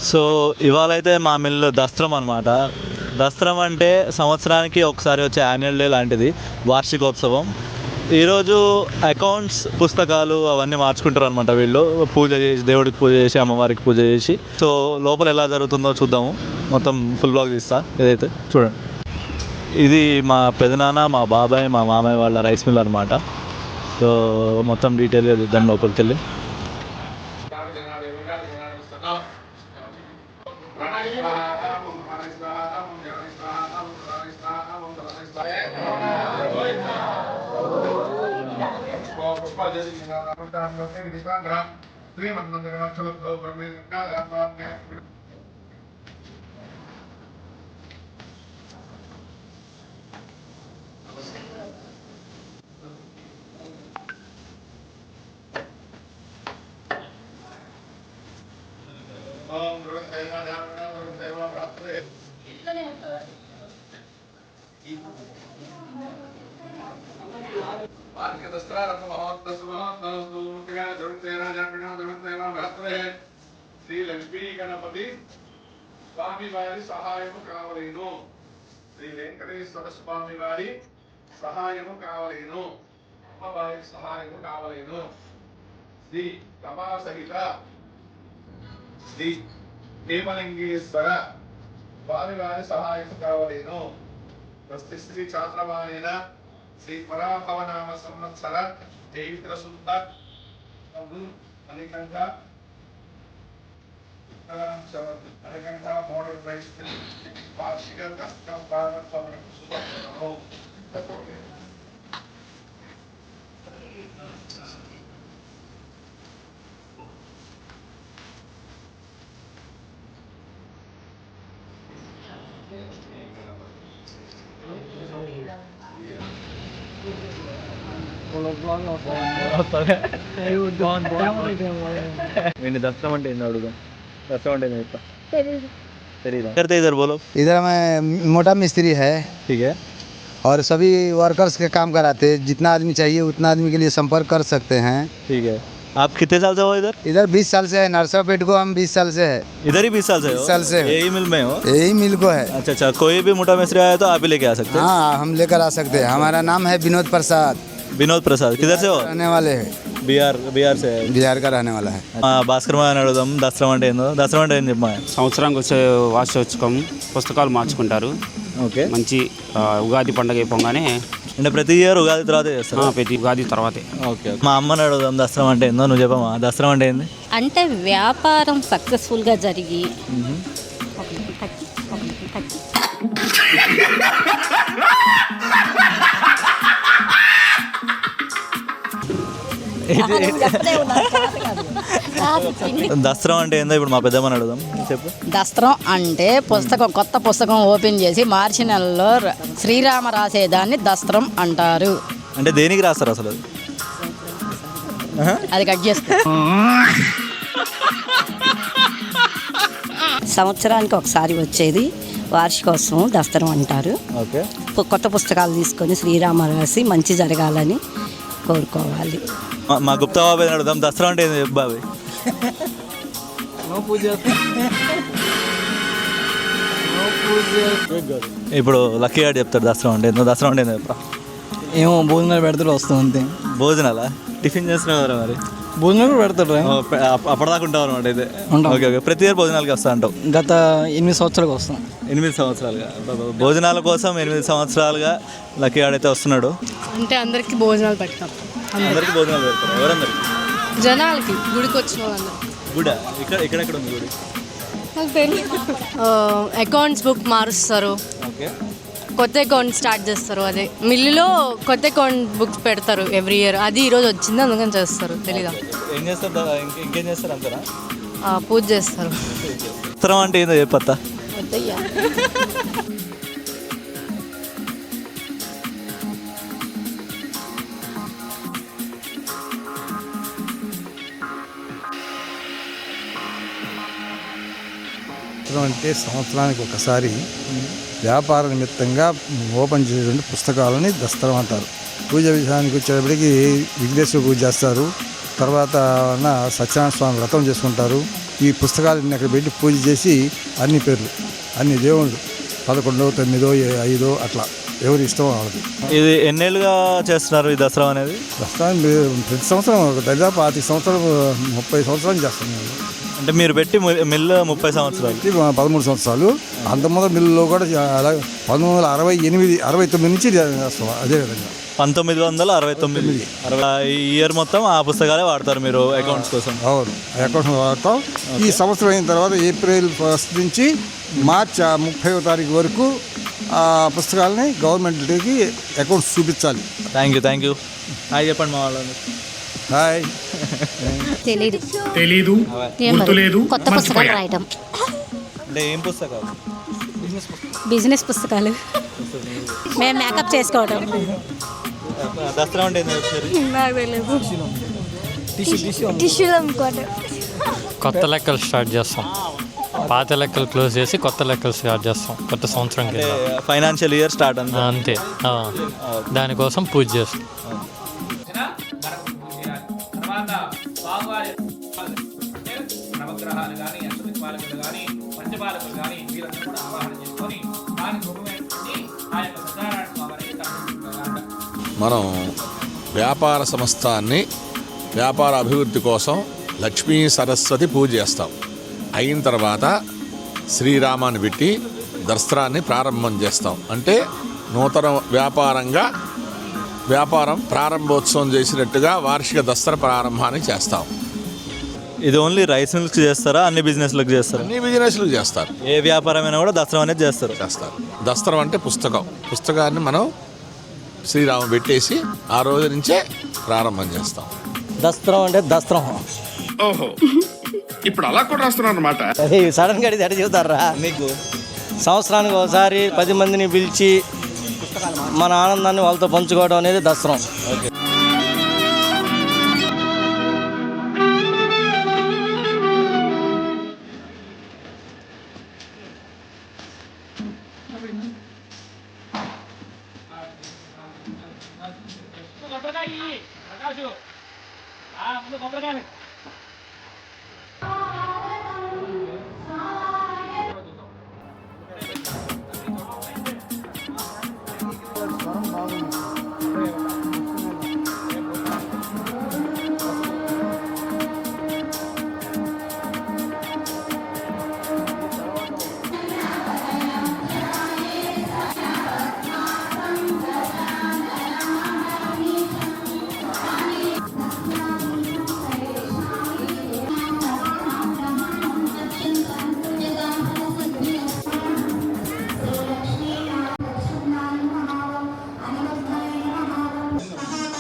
So ఇవాళ అయితే మా మిల్లు దసరం అనమాట. దసరం అంటే సంవత్సరానికి ఒకసారి వచ్చే యాన్యువల్ డే లాంటిది, వార్షికోత్సవం. ఈరోజు అకౌంట్స్ పుస్తకాలు అవన్నీ మార్చుకుంటారు అనమాట వీళ్ళు. పూజ చేసి, దేవుడికి పూజ చేసి, అమ్మవారికి పూజ చేసి. సో లోపల ఎలా జరుగుతుందో చూద్దాము. మొత్తం ఫుల్ బ్లాగ్ తీస్తా. ఏదైతే చూడండి, ఇది మా పెదనాన్న, మా బాబాయ్, మా మామయ్య వాళ్ళ రైస్ మిల్ అనమాట. సో మొత్తం డీటెయిల్గా చూద్దాం లోపలికి వెళ్ళి. శ్రీ లక్ష్మీ గణపతి స్వామి వారి సహాయము కావలేను. శ్రీ వెంకటేశ్వర స్వామి వారి సహాయము కావలేను. అమ్మవారి సహాయము కావలేను. శ్రీ రమా సహిత శ్రీ హేమలింగేశ్వర స్వామి వారి సహాయము కావలేను. స్వస్తి శ్రీ చాంద్రమాయన శ్రీ పరాభవనామ సంవత్సర చైత్ర శుద్ధ అనికంఠ మోడల్ రైస్ వార్షిక కష్టం दसरा मंडे अड़ुगा दसरा मंडे करते इधर बोलो। इधर मैं मोटा मिस्त्री है, ठीक है। और सभी वर्कर्स के काम कराते हैं। जितना आदमी चाहिए उतना आदमी के लिए संपर्क कर सकते हैं, ठीक है। आप कितने साल से हो इधर? इधर 20 साल से है। नरसापेट को हम 20 साल से है। इधर ही 20 साल से हो? 20 साल से यही मिल में हो? यही मिल को है। अच्छा अच्छा, कोई भी मोटा मिस्त्री आया तो आप ही लेके आ सकते हैं? हाँ, हम लेकर आ सकते हैं। हमारा नाम है विनोद प्रसाद। विनोद प्रसाद किधर से हो? रहने वाले हैं बिहार से है। बिहार का रहने वाला है। భాస్కర్ మా అడుగుదాం, దసరా అంటే ఏందో. దసరా అంటే ఏం చెప్పమా? సంవత్సరానికి వచ్చే వార్షికోత్సవం పుస్తకాలు మార్చుకుంటారు. ఓకే. మంచి ఉగాది పండుగ అయిపోగానే అంటే ప్రతి ఇయర్ ఉగాది తర్వాత చేస్తారు? ప్రతి ఉగాది తర్వాతే. ఓకే. మా అమ్మని అడుగుదాం, దసరా అంటే ఏందో. నువ్వు చెప్పమా, దసరా అంటే ఏంది? అంటే వ్యాపారం సక్సెస్ఫుల్గా జరిగి దసరా అంటే ఏందో ఇప్పుడు మా పెద్దమ్మని అడుగుదాం, చెప్పు. దసరం అంటే పుస్తకం, కొత్త పుస్తకం ఓపెన్ చేసి మార్చి నెలలో శ్రీరామ రాసేదాన్ని దసరం అంటారు. అంటే దేనికి రాస్తారు అసలు? అది కట్ చేసుకో. సంవత్సరానికి ఒకసారి వచ్చేది వార్షికోత్సవం దసరం అంటారు. ఓకే. కొత్త పుస్తకాలు తీసుకొని శ్రీరామ రాసి మంచి జరగాలని కోరుకోవాలి. మా గుప్తా బాబాయ్ అడుగుదాం, దసరా అంటే ఏంది చెప్పు బాబాయ్. ఇప్పుడు లక్కీ గారు చెప్తాడు దసరా అంటే ఏందో. దసరా అంటే ఏందో చెప్పరా. ఏమో భోజనాలు పెడతాడు, వస్తాం అంతే. భోజనాలా? టిఫిన్ చేస్తున్నావు కదా మరి? భోజనాలు పెడతాడు. అప్పటిదాకా ఉంటావు అనమాట అయితే? Okay okay. ప్రతి ఇయర్ భోజనాలకి వస్తా అంటావు? గత 8 సంవత్సరాలుగా వస్తాం. 8 సంవత్సరాలుగా భోజనాల కోసం 8 సంవత్సరాలుగా లక్కీ గారు అయితే వస్తున్నాడు. అంటే అందరికి భోజనాలు పెడతాం. అందరికి భోజనాలు పెడతారు? ఎవరందరికి? జనాలకి, గుడికి వచ్చిన వాళ్ళందరూ. గుడా? ఎక్కడ ఉంది గుడి? నాకు తెలియదు. అకౌంట్స్ బుక్ మారుస్తారు, ఓకే. కొత్త అకౌంట్ స్టార్ట్ చేస్తారు. అదే మిల్లులో కొత్త అకౌంట్ బుక్స్ పెడతారు ఎవ్రీ ఇయర్. అది ఈరోజు వచ్చింది, అందుకని చేస్తారు. తెలీదా? ఏం చేస్తారు? ఇంకేం చేస్తారు అంటారా? పూజ చేస్తారు. దసరా అంటే ఏందో చెప్పత్తా. అంటే సంవత్సరానికి ఒకసారి వ్యాపార నిమిత్తంగా ఓపెన్ చేసేటువంటి పుస్తకాలని దసరా అంటారు. పూజ విషయానికి వచ్చేటప్పటికి విఘ్నేశ్వర పూజ చేస్తారు, తర్వాత సత్యనారాయణ స్వామి వ్రతం చేసుకుంటారు. ఈ పుస్తకాలన్నీ అక్కడ పెట్టి పూజ చేసి అన్ని పేర్లు అన్ని దేవుళ్ళు 11, 9, 5 అట్లా ఎవరి ఇష్టం వాళ్ళది. ఇది ఎన్నేళ్ళుగా చేస్తున్నారు ఈ దసరా అనేది? ప్రస్తుతానికి ప్రతి సంవత్సరం దాదాపు 25 సంవత్సరాలు 30 సంవత్సరాలు చేస్తున్నాం. అంటే మీరు పెట్టి మిల్లు 30 సంవత్సరాలు, 13 సంవత్సరాలు. అంతకుముందు మిల్లులో కూడా అలా 1969 నుంచి చేస్తాం. అదే విధంగా 1969 ఈ ఇయర్ మొత్తం ఆ పుస్తకాలే వాడతారు మీరు అకౌంట్స్ కోసం? అవును, అకౌంట్స్ వాడతాం. ఈ సంవత్సరం అయిన తర్వాత ఏప్రిల్ 1 నుంచి మార్చి 30వ తారీఖు వరకు ఆ పుస్తకాలని గవర్నమెంట్కి అకౌంట్స్ చూపించాలి. Thank you. హాయ్ చెప్పండి మా వాళ్ళని. హాయ్. తెలీదు, గుర్తులేదు, కొత్త పుస్తకాలు రాయటం. అంటే ఏం పుస్తకాలు? బిజినెస్ పుస్తకాలు. మేము మేకప్ చేసుకోవడం. దసరా అంటే ఏంది ఒకసారి? నాకు తెలియదు. టిష్యూలు అమ్ముకోవడం. కొత్త లెక్కలు స్టార్ట్ చేస్తాం. పాత లెక్కలు క్లోజ్ చేసి కొత్త లెక్కలు స్టార్ట్ చేస్తాం కొత్త సంవత్సరంకి. ఫైనాన్షియల్ ఇయర్ స్టార్ట్ అంతే. దానికోసం పూజ చేస్తాం. నవగ్రహాలు కానీ అష్టదిక్పాలకులు కానీ పంచపాలకులు కానీ వీరందరూ కూడా ఆవాహన చేసుకొని దాని రూపమైనటువంటి ఆ యొక్క సత్యనారాయణ స్వామిని మనం వ్యాపార సంస్థాన్ని వ్యాపార అభివృద్ధి కోసం లక్ష్మీ సరస్వతి పూజ చేస్తాం. అయిన తర్వాత శ్రీరామాన్ని పెట్టి దసరాన్ని ప్రారంభం చేస్తాం. అంటే నూతన వ్యాపారం ప్రారంభోత్సవం చేసినట్టుగా వార్షిక దసరా ప్రారంభాన్ని చేస్తాం. ఇది ఓన్లీ రైస్ మిల్క్ చేస్తారా? అన్ని బిజినెస్లకు చేస్తారా? అన్ని బిజినెస్లు చేస్తారు. ఏ వ్యాపారమైనా కూడా దసరా అనేది చేస్తారు. దసరా అంటే పుస్తకాన్ని మనం శ్రీరాము పెట్టేసి ఆ రోజు నుంచే ప్రారంభం చేస్తాం. దస్త్రం అంటే దస్త్రం. ఓహో, ఇప్పుడు అలా కూడా రాస్తున్నాను అనమాట. సడన్గా అడిగితే ఎడ చెబుతారా మీకు? సంవత్సరానికి ఒకసారి 10 మందిని పిలిచి మన ఆనందాన్ని వాళ్ళతో పంచుకోవడం అనేది దసరం.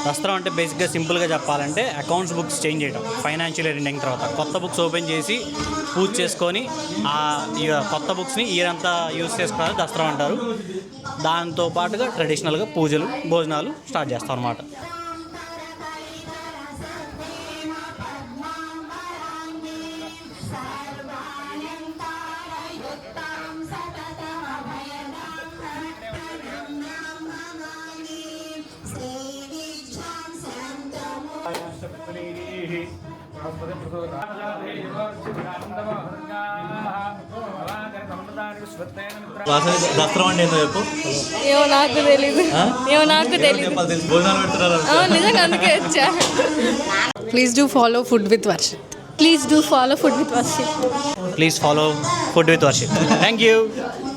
దసరా అంటే బేసిక్గా సింపుల్గా చెప్పాలంటే అకౌంట్స్ బుక్స్ చేంజ్ చేయడం. ఫైనాన్షియల్ ఇయర్ ఎండింగ్ తర్వాత కొత్త బుక్స్ ఓపెన్ చేసి పూజ చేసుకొని ఆ కొత్త బుక్స్ని ఇయర్ అంతా యూజ్ చేసుకోవాలి దసరా అంటారు. దాంతో పాటుగా ట్రెడిషనల్గా పూజలు భోజనాలు స్టార్ట్ చేస్తాం అన్నమాట. దసరా అంటే ఏందో చెప్పు. ఏమో నాకు తెలీదు. భోజనాలు పెడుతున్నారు నిజంగా, అందుకే వచ్చా. Please do follow food with worship. Please do follow food with worship. Please follow food with worship. Thank you.